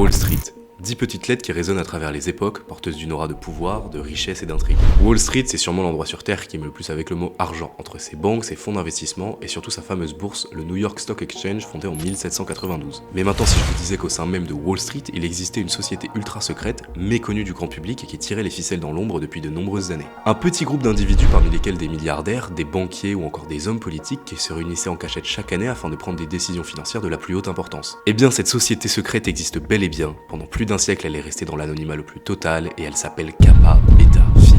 Wall Street. 10 petites lettres qui résonnent à travers les époques, porteuses d'une aura de pouvoir, de richesse et d'intrigue. Wall Street, c'est sûrement l'endroit sur Terre qui aime le plus avec le mot argent, entre ses banques, ses fonds d'investissement et surtout sa fameuse bourse, le New York Stock Exchange, fondé en 1792. Mais maintenant, si je vous disais qu'au sein même de Wall Street, il existait une société ultra secrète, méconnue du grand public et qui tirait les ficelles dans l'ombre depuis de nombreuses années. Un petit groupe d'individus parmi lesquels des milliardaires, des banquiers ou encore des hommes politiques qui se réunissaient en cachette chaque année afin de prendre des décisions financières de la plus haute importance. Eh bien, cette société secrète existe bel et bien. Pendant plus d'un siècle, elle est restée dans l'anonymat le plus total et elle s'appelle Kappa Beta Phi.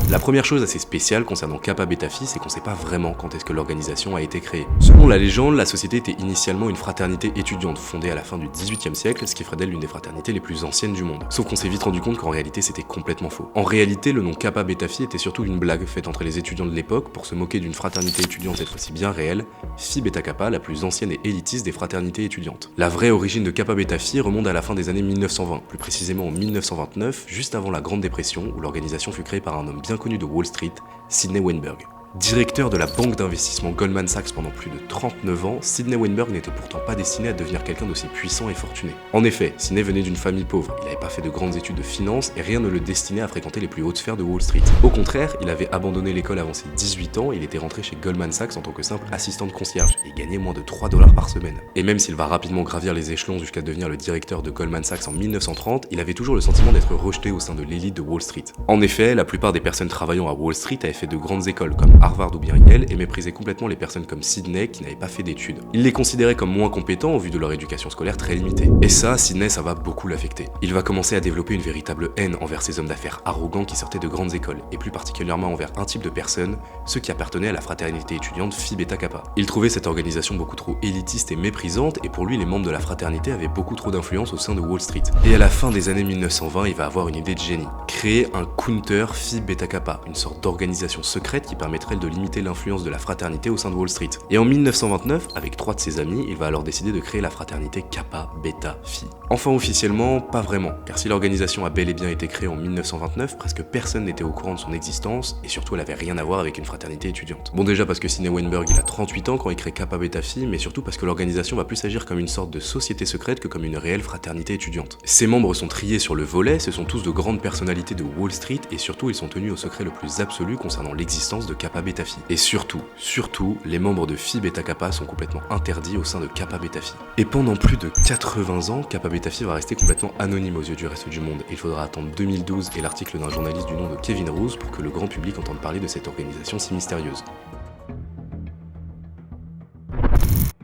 La première chose assez spéciale concernant Kappa Beta Phi, c'est qu'on sait pas vraiment quand est-ce que l'organisation a été créée. Selon la légende, la société était initialement une fraternité étudiante fondée à la fin du XVIIIe siècle, ce qui ferait d'elle l'une des fraternités les plus anciennes du monde. Sauf qu'on s'est vite rendu compte qu'en réalité c'était complètement faux. En réalité, le nom Kappa Beta Phi était surtout une blague faite entre les étudiants de l'époque pour se moquer d'une fraternité étudiante cette fois-ci bien réelle, Phi Beta Kappa, la plus ancienne et élitiste des fraternités étudiantes. La vraie origine de Kappa Beta Phi remonte à la fin des années 1920, plus précisément en 1929, juste avant la Grande Dépression, où l'organisation fut créée par un homme bien connu de Wall Street, Sidney Weinberg. Directeur de la banque d'investissement Goldman Sachs pendant plus de 39 ans, Sidney Weinberg n'était pourtant pas destiné à devenir quelqu'un d'aussi puissant et fortuné. En effet, Sidney venait d'une famille pauvre, il n'avait pas fait de grandes études de finance et rien ne le destinait à fréquenter les plus hautes sphères de Wall Street. Au contraire, il avait abandonné l'école avant ses 18 ans et il était rentré chez Goldman Sachs en tant que simple assistant de concierge et gagnait moins de 3 $ par semaine. Et même s'il va rapidement gravir les échelons jusqu'à devenir le directeur de Goldman Sachs en 1930, il avait toujours le sentiment d'être rejeté au sein de l'élite de Wall Street. En effet, la plupart des personnes travaillant à Wall Street avaient fait de grandes écoles comme Harvard ou bien Yale et méprisaient complètement les personnes comme Sidney qui n'avaient pas fait d'études. Il les considérait comme moins compétents au vu de leur éducation scolaire très limitée. Et ça, Sidney, ça va beaucoup l'affecter. Il va commencer à développer une véritable haine envers ces hommes d'affaires arrogants qui sortaient de grandes écoles, et plus particulièrement envers un type de personnes, ceux qui appartenaient à la fraternité étudiante Phi Beta Kappa. Il trouvait cette organisation beaucoup trop élitiste et méprisante, et pour lui, les membres de la fraternité avaient beaucoup trop d'influence au sein de Wall Street. Et à la fin des années 1920, il va avoir une idée de génie. Créer un counter Phi Beta Kappa, une sorte d'organisation secrète qui permettrait de limiter l'influence de la fraternité au sein de Wall Street. Et en 1929, avec 3 de ses amis, il va alors décider de créer la fraternité Kappa Beta Phi. Enfin officiellement, pas vraiment, car si l'organisation a bel et bien été créée en 1929, presque personne n'était au courant de son existence, et surtout elle avait rien à voir avec une fraternité étudiante. Bon déjà parce que Sidney Weinberg il a 38 ans quand il crée Kappa Beta Phi, mais surtout parce que l'organisation va plus agir comme une sorte de société secrète que comme une réelle fraternité étudiante. Ses membres sont triés sur le volet, ce sont tous de grandes personnalités de Wall Street, et surtout ils sont tenus au secret le plus absolu concernant l'existence de Kappa Beta Phi. Et surtout, les membres de Phi Beta Kappa sont complètement interdits au sein de Kappa Beta Phi. Et pendant plus de 80 ans, Kappa Beta Phi va rester complètement anonyme aux yeux du reste du monde. Il faudra attendre 2012 et l'article d'un journaliste du nom de Kevin Rose pour que le grand public entende parler de cette organisation si mystérieuse.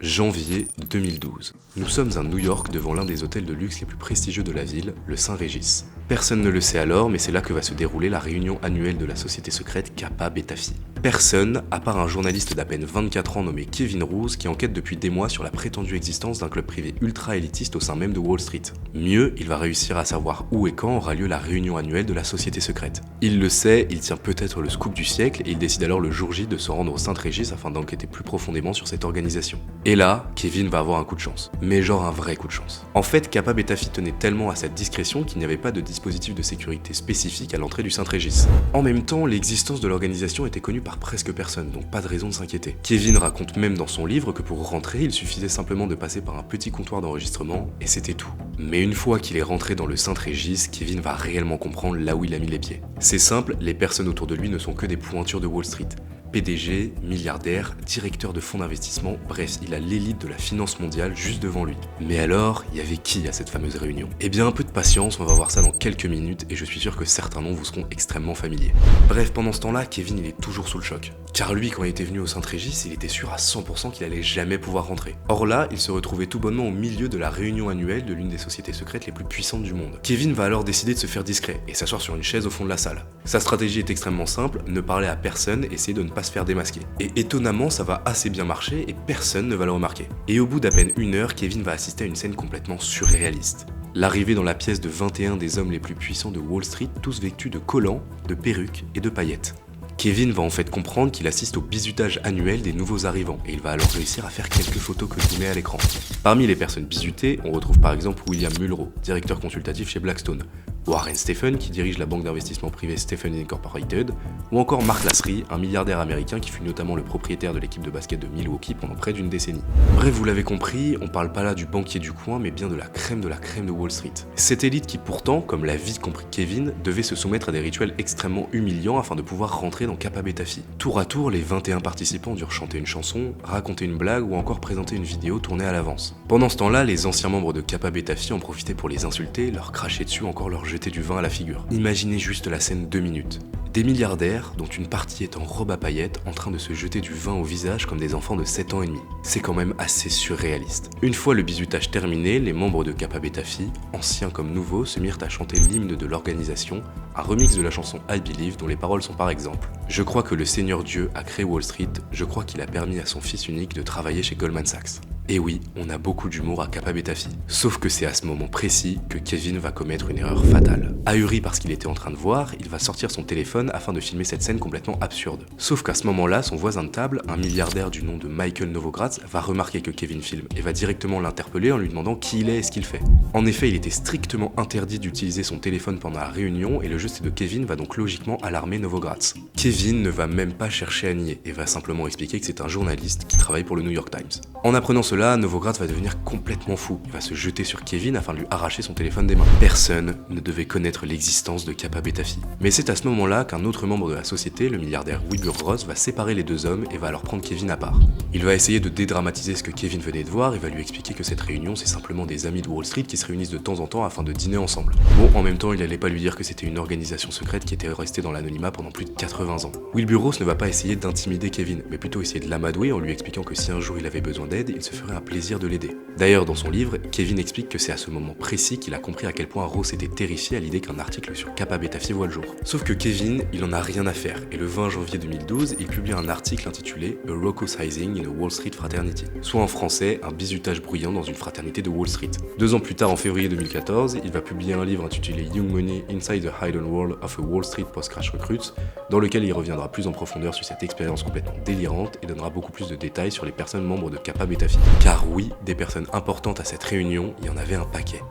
Janvier 2012. Nous sommes à New York devant l'un des hôtels de luxe les plus prestigieux de la ville, le Saint-Régis. Personne ne le sait alors, mais c'est là que va se dérouler la réunion annuelle de la société secrète Kappa Beta Phi. Personne, à part un journaliste d'à peine 24 ans nommé Kevin Rose, qui enquête depuis des mois sur la prétendue existence d'un club privé ultra élitiste au sein même de Wall Street. Mieux, il va réussir à savoir où et quand aura lieu la réunion annuelle de la société secrète. Il le sait, il tient peut-être le scoop du siècle et il décide alors le jour J de se rendre au Saint-Régis afin d'enquêter plus profondément sur cette organisation. Et là, Kevin va avoir un coup de chance. Mais genre un vrai coup de chance. En fait, Kappa Beta Phi tenait tellement à cette discrétion qu'il n'y avait pas de dispositif de sécurité spécifique à l'entrée du Saint-Régis. En même temps, l'existence de l'organisation était connue par presque personne, donc pas de raison de s'inquiéter. Kevin raconte même dans son livre que pour rentrer, il suffisait simplement de passer par un petit comptoir d'enregistrement, et c'était tout. Mais une fois qu'il est rentré dans le Saint-Régis, Kevin va réellement comprendre là où il a mis les pieds. C'est simple, les personnes autour de lui ne sont que des pointures de Wall Street. PDG, milliardaire, directeur de fonds d'investissement, bref, il a l'élite de la finance mondiale juste devant lui. Mais alors, il y avait qui à cette fameuse réunion? Eh bien, un peu de patience, on va voir ça dans quelques minutes et je suis sûr que certains noms vous seront extrêmement familiers. Bref, pendant ce temps-là, Kevin il est toujours sous le choc. Car lui, quand il était venu au Saint-Régis, il était sûr à 100% qu'il allait jamais pouvoir rentrer. Or là, il se retrouvait tout bonnement au milieu de la réunion annuelle de l'une des sociétés secrètes les plus puissantes du monde. Kevin va alors décider de se faire discret et s'asseoir sur une chaise au fond de la salle. Sa stratégie est extrêmement simple, ne parler à personne, essayer de ne pas se faire démasquer. Et étonnamment, ça va assez bien marcher et personne ne va le remarquer. Et au bout d'à peine 1 heure, Kevin va assister à une scène complètement surréaliste. L'arrivée dans la pièce de 21 des hommes les plus puissants de Wall Street, tous vêtus de collants, de perruques et de paillettes. Kevin va en fait comprendre qu'il assiste au bizutage annuel des nouveaux arrivants et il va alors réussir à faire quelques photos que je vous mets à l'écran. Parmi les personnes bizutées, on retrouve par exemple William Mulrow, directeur consultatif chez Blackstone, Warren Stephen qui dirige la banque d'investissement privée Stephen Incorporated, ou encore Mark Lasry, un milliardaire américain qui fut notamment le propriétaire de l'équipe de basket de Milwaukee pendant près d'une décennie. Bref, vous l'avez compris, on parle pas là du banquier du coin, mais bien de la crème de Wall Street. Cette élite qui pourtant, comme l'a vite compris Kevin, devait se soumettre à des rituels extrêmement humiliants afin de pouvoir rentrer dans Kappa Beta Phi. Tour à tour, les 21 participants durent chanter une chanson, raconter une blague ou encore présenter une vidéo tournée à l'avance. Pendant ce temps-là, les anciens membres de Kappa Beta Phi en profitaient pour les insulter, leur cracher dessus, encore leur jeter du vin à la figure. Imaginez juste la scène 2 minutes. Des milliardaires, dont une partie est en robe à paillettes, en train de se jeter du vin au visage comme des enfants de 7 ans et demi. C'est quand même assez surréaliste. Une fois le bizutage terminé, les membres de Kappa Beta Phi, anciens comme nouveaux, se mirent à chanter l'hymne de l'organisation, un remix de la chanson I Believe dont les paroles sont par exemple: Je crois que le Seigneur Dieu a créé Wall Street, je crois qu'il a permis à son fils unique de travailler chez Goldman Sachs. Et oui, on a beaucoup d'humour à Kappa Beta Phi. Sauf que c'est à ce moment précis que Kevin va commettre une erreur fatale. Ahuri par ce qu'il était en train de voir, il va sortir son téléphone afin de filmer cette scène complètement absurde. Sauf qu'à ce moment-là, son voisin de table, un milliardaire du nom de Michael Novogratz, va remarquer que Kevin filme et va directement l'interpeller en lui demandant qui il est et ce qu'il fait. En effet, il était strictement interdit d'utiliser son téléphone pendant la réunion et le geste de Kevin va donc logiquement alarmer Novogratz. Kevin ne va même pas chercher à nier et va simplement expliquer que c'est un journaliste qui travaille pour le New York Times. En apprenant cela, Novogratz va devenir complètement fou. Il va se jeter sur Kevin afin de lui arracher son téléphone des mains. Personne ne devait connaître l'existence de Kappa Beta Phi. Mais c'est à ce moment-là qu'un autre membre de la société, le milliardaire Wilbur Ross, va séparer les deux hommes et va alors prendre Kevin à part. Il va essayer de dédramatiser ce que Kevin venait de voir et va lui expliquer que cette réunion, c'est simplement des amis de Wall Street qui se réunissent de temps en temps afin de dîner ensemble. Bon, en même temps, il allait pas lui dire que c'était une organisation secrète qui était restée dans l'anonymat pendant plus de 80 ans. Wilbur Ross ne va pas essayer d'intimider Kevin, mais plutôt essayer de l'amadouer en lui expliquant que si un jour il avait besoin d'aide, il se ferait un plaisir de l'aider. D'ailleurs, dans son livre, Kevin explique que c'est à ce moment précis qu'il a compris à quel point Ross était terrifié à l'idée qu'un article sur Kappa Beta Phi voit le jour. Sauf que Kevin, il en a rien à faire, et le 20 janvier 2012, il publie un article intitulé A Raucous Hazing in a Wall Street Fraternity, soit en français, un bizutage bruyant dans une fraternité de Wall Street. 2 ans plus tard, en février 2014, il va publier un livre intitulé Young Money Inside the Hidden World of a Wall Street Post-Crash Recruits, dans lequel il reviendra plus en profondeur sur cette expérience complètement délirante et donnera beaucoup plus de détails sur les personnes membres de Kappa Beta Phi. Car oui, des personnes importantes à cette réunion, il y en avait un paquet.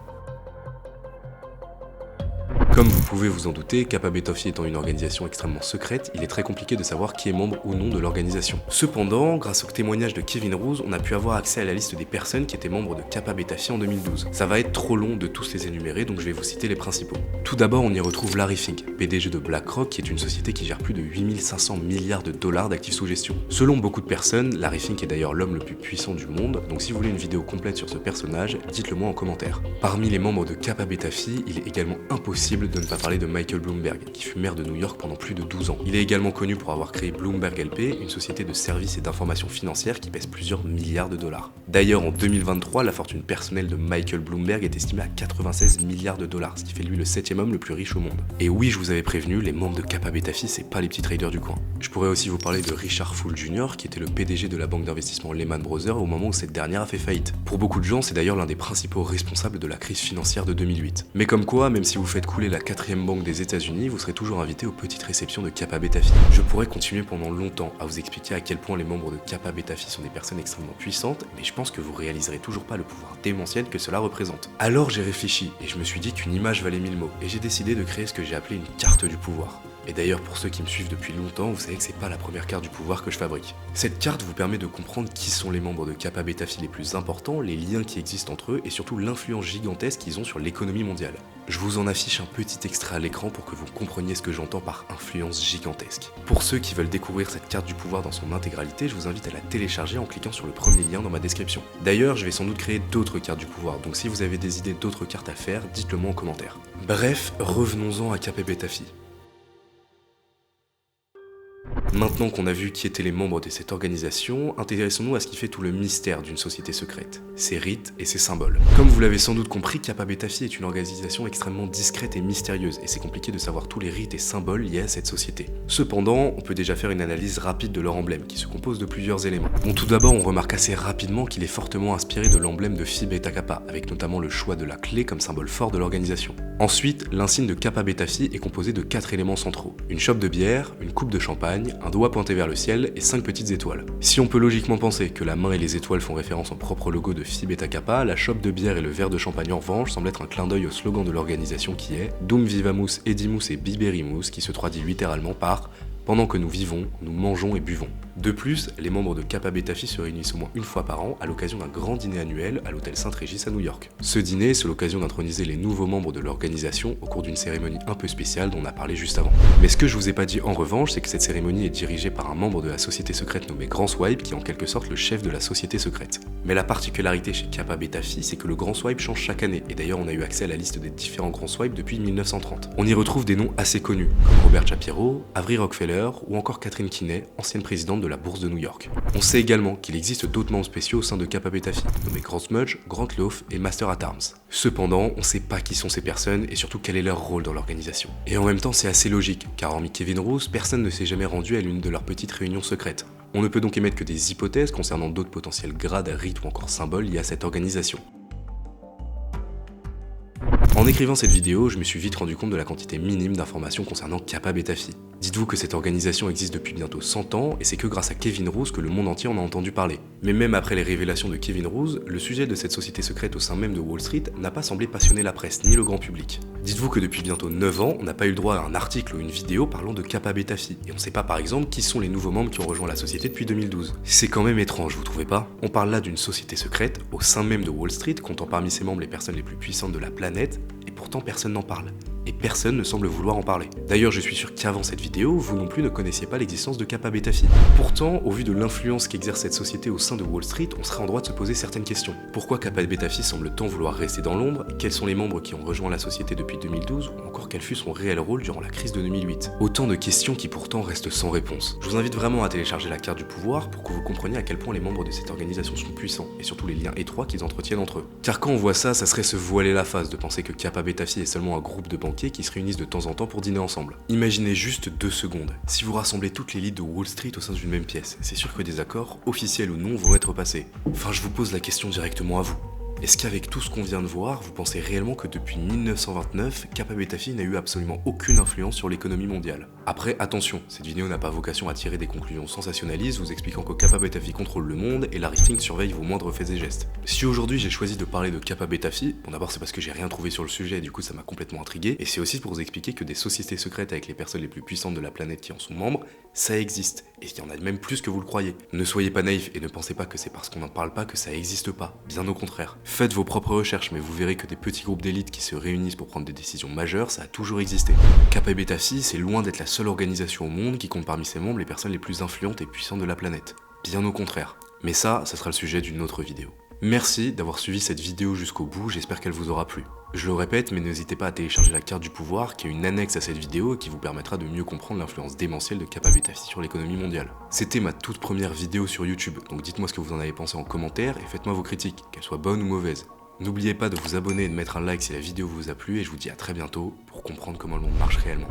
Comme vous pouvez vous en douter, Kappa Beta Phi étant une organisation extrêmement secrète, il est très compliqué de savoir qui est membre ou non de l'organisation. Cependant, grâce au témoignage de Kevin Rose, on a pu avoir accès à la liste des personnes qui étaient membres de Kappa Beta Phi en 2012. Ça va être trop long de tous les énumérer, donc je vais vous citer les principaux. Tout d'abord, on y retrouve Larry Fink, PDG de BlackRock, qui est une société qui gère plus de 8500 milliards de dollars d'actifs sous gestion. Selon beaucoup de personnes, Larry Fink est d'ailleurs l'homme le plus puissant du monde, donc si vous voulez une vidéo complète sur ce personnage, dites-le moi en commentaire. Parmi les membres de Kappa Beta Phi, il est également impossible de ne pas parler de Michael Bloomberg, qui fut maire de New York pendant plus de 12 ans. Il est également connu pour avoir créé Bloomberg LP, une société de services et d'informations financières qui pèse plusieurs milliards de dollars. D'ailleurs, en 2023, la fortune personnelle de Michael Bloomberg est estimée à 96 milliards de dollars, ce qui fait de lui le 7e homme le plus riche au monde. Et oui, je vous avais prévenu, les membres de Kappa Beta Phi, c'est pas les petits traders du coin. Je pourrais aussi vous parler de Richard Full Jr., qui était le PDG de la banque d'investissement Lehman Brothers au moment où cette dernière a fait faillite. Pour beaucoup de gens, c'est d'ailleurs l'un des principaux responsables de la crise financière de 2008. Mais comme quoi, même si vous faites couler la 4e banque des États-Unis, vous serez toujours invité aux petites réceptions de Kappa Beta Phi. Je pourrais continuer pendant longtemps à vous expliquer à quel point les membres de Kappa Beta Phi sont des personnes extrêmement puissantes, mais je pense que vous réaliserez toujours pas le pouvoir démentiel que cela représente. Alors j'ai réfléchi et je me suis dit qu'une image valait 1000 mots, et j'ai décidé de créer ce que j'ai appelé une carte du pouvoir. Et d'ailleurs, pour ceux qui me suivent depuis longtemps, vous savez que c'est pas la première carte du pouvoir que je fabrique. Cette carte vous permet de comprendre qui sont les membres de Kappa Beta Phi les plus importants, les liens qui existent entre eux et surtout l'influence gigantesque qu'ils ont sur l'économie mondiale. Je vous en affiche un petit extrait à l'écran pour que vous compreniez ce que j'entends par influence gigantesque. Pour ceux qui veulent découvrir cette carte du pouvoir dans son intégralité, je vous invite à la télécharger en cliquant sur le premier lien dans ma description. D'ailleurs, je vais sans doute créer d'autres cartes du pouvoir, donc si vous avez des idées d'autres cartes à faire, dites-le moi en commentaire. Bref, revenons-en à Kappa Beta Phi. Maintenant qu'on a vu qui étaient les membres de cette organisation, intéressons-nous à ce qui fait tout le mystère d'une société secrète, ses rites et ses symboles. Comme vous l'avez sans doute compris, Kappa Beta Phi est une organisation extrêmement discrète et mystérieuse, et c'est compliqué de savoir tous les rites et symboles liés à cette société. Cependant, on peut déjà faire une analyse rapide de leur emblème, qui se compose de plusieurs éléments. Bon, tout d'abord, on remarque assez rapidement qu'il est fortement inspiré de l'emblème de Phi Beta Kappa, avec notamment le choix de la clé comme symbole fort de l'organisation. Ensuite, l'insigne de Kappa Beta Phi est composé de 4 éléments centraux: une chope de bière, une coupe de champagne, un doigt pointé vers le ciel et 5 petites étoiles. Si on peut logiquement penser que la main et les étoiles font référence au propre logo de Phi Beta Kappa, la chope de bière et le verre de champagne en revanche semblent être un clin d'œil au slogan de l'organisation qui est Dum Vivamus Edimus et Biberimus, qui se traduit littéralement par pendant que nous vivons, nous mangeons et buvons. De plus, les membres de Kappa Beta Phi se réunissent au moins une fois par an à l'occasion d'un grand dîner annuel à l'hôtel Saint-Régis à New York. Ce dîner, c'est l'occasion d'introniser les nouveaux membres de l'organisation au cours d'une cérémonie un peu spéciale dont on a parlé juste avant. Mais ce que je vous ai pas dit en revanche, c'est que cette cérémonie est dirigée par un membre de la société secrète nommé Grand Swipe, qui est en quelque sorte le chef de la société secrète. Mais la particularité chez Kappa Beta Phi, c'est que le Grand Swipe change chaque année, et d'ailleurs on a eu accès à la liste des différents Grands Swipes depuis 1930. On y retrouve des noms assez connus, comme Robert Shapiro, Avery Rockefeller ou encore Catherine Kinney, ancienne présidente de la bourse de New York. On sait également qu'il existe d'autres membres spéciaux au sein de Kappa Beta Phi, nommés Grand Smudge, Grant Loaf et Master at Arms. Cependant, on sait pas qui sont ces personnes et surtout quel est leur rôle dans l'organisation. Et en même temps, c'est assez logique, car hormis Kevin Roose, personne ne s'est jamais rendu à l'une de leurs petites réunions secrètes. On ne peut donc émettre que des hypothèses concernant d'autres potentiels grades, rites ou encore symboles liés à cette organisation. En écrivant cette vidéo, je me suis vite rendu compte de la quantité minime d'informations concernant Kappa Beta Phi. Dites-vous que cette organisation existe depuis bientôt 100 ans et c'est que grâce à Kevin Roose que le monde entier en a entendu parler. Mais même après les révélations de Kevin Roose, le sujet de cette société secrète au sein même de Wall Street n'a pas semblé passionner la presse ni le grand public. Dites-vous que depuis bientôt 9 ans, on n'a pas eu le droit à un article ou une vidéo parlant de Kappa Beta Phi et on sait pas par exemple qui sont les nouveaux membres qui ont rejoint la société depuis 2012. C'est quand même étrange, vous trouvez pas? On parle là d'une société secrète au sein même de Wall Street, comptant parmi ses membres les personnes les plus puissantes de la planète, et pourtant personne n'en parle. Et personne ne semble vouloir en parler. D'ailleurs, je suis sûr qu'avant cette vidéo, vous non plus ne connaissiez pas l'existence de Kappa Beta Phi. Pourtant, au vu de l'influence qu'exerce cette société au sein de Wall Street, on serait en droit de se poser certaines questions. Pourquoi Kappa Beta Phi semble tant vouloir rester dans l'ombre? Quels sont les membres qui ont rejoint la société depuis 2012? Ou encore quel fut son réel rôle durant la crise de 2008? Autant de questions qui pourtant restent sans réponse. Je vous invite vraiment à télécharger la carte du pouvoir pour que vous compreniez à quel point les membres de cette organisation sont puissants, et surtout les liens étroits qu'ils entretiennent entre eux. Car quand on voit ça, ça serait se voiler la face de penser que Kappa Beta Phi est seulement un groupe de banquiers qui se réunissent de temps en temps pour dîner ensemble. Imaginez juste 2 secondes. Si vous rassemblez toutes les leads de Wall Street au sein d'une même pièce, c'est sûr que des accords, officiels ou non, vont être passés. Enfin, je vous pose la question directement à vous. Est-ce qu'avec tout ce qu'on vient de voir, vous pensez réellement que depuis 1929, Kappa Beta Phi n'a eu absolument aucune influence sur l'économie mondiale? Après, attention, cette vidéo n'a pas vocation à tirer des conclusions sensationnalistes vous expliquant que Kappa Beta Phi contrôle le monde et Larry Fink surveille vos moindres faits et gestes. Si aujourd'hui j'ai choisi de parler de Kappa Beta Phi, bon d'abord c'est parce que j'ai rien trouvé sur le sujet et du coup ça m'a complètement intrigué, et c'est aussi pour vous expliquer que des sociétés secrètes avec les personnes les plus puissantes de la planète qui en sont membres, ça existe, et il y en a même plus que vous le croyez. Ne soyez pas naïfs et ne pensez pas que c'est parce qu'on n'en parle pas que ça existe pas, bien au contraire. Faites vos propres recherches, mais vous verrez que des petits groupes d'élite qui se réunissent pour prendre des décisions majeures, ça a toujours existé. Kappa Beta Phi, c'est loin d'être la seule organisation au monde qui compte parmi ses membres les personnes les plus influentes et puissantes de la planète. Bien au contraire. Mais ça sera le sujet d'une autre vidéo. Merci d'avoir suivi cette vidéo jusqu'au bout, j'espère qu'elle vous aura plu. Je le répète, mais n'hésitez pas à télécharger la carte du pouvoir, qui est une annexe à cette vidéo et qui vous permettra de mieux comprendre l'influence démentielle de Kappa Beta Phi sur l'économie mondiale. C'était ma toute première vidéo sur YouTube, donc dites-moi ce que vous en avez pensé en commentaire et faites-moi vos critiques, qu'elles soient bonnes ou mauvaises. N'oubliez pas de vous abonner et de mettre un like si la vidéo vous a plu et je vous dis à très bientôt pour comprendre comment le monde marche réellement.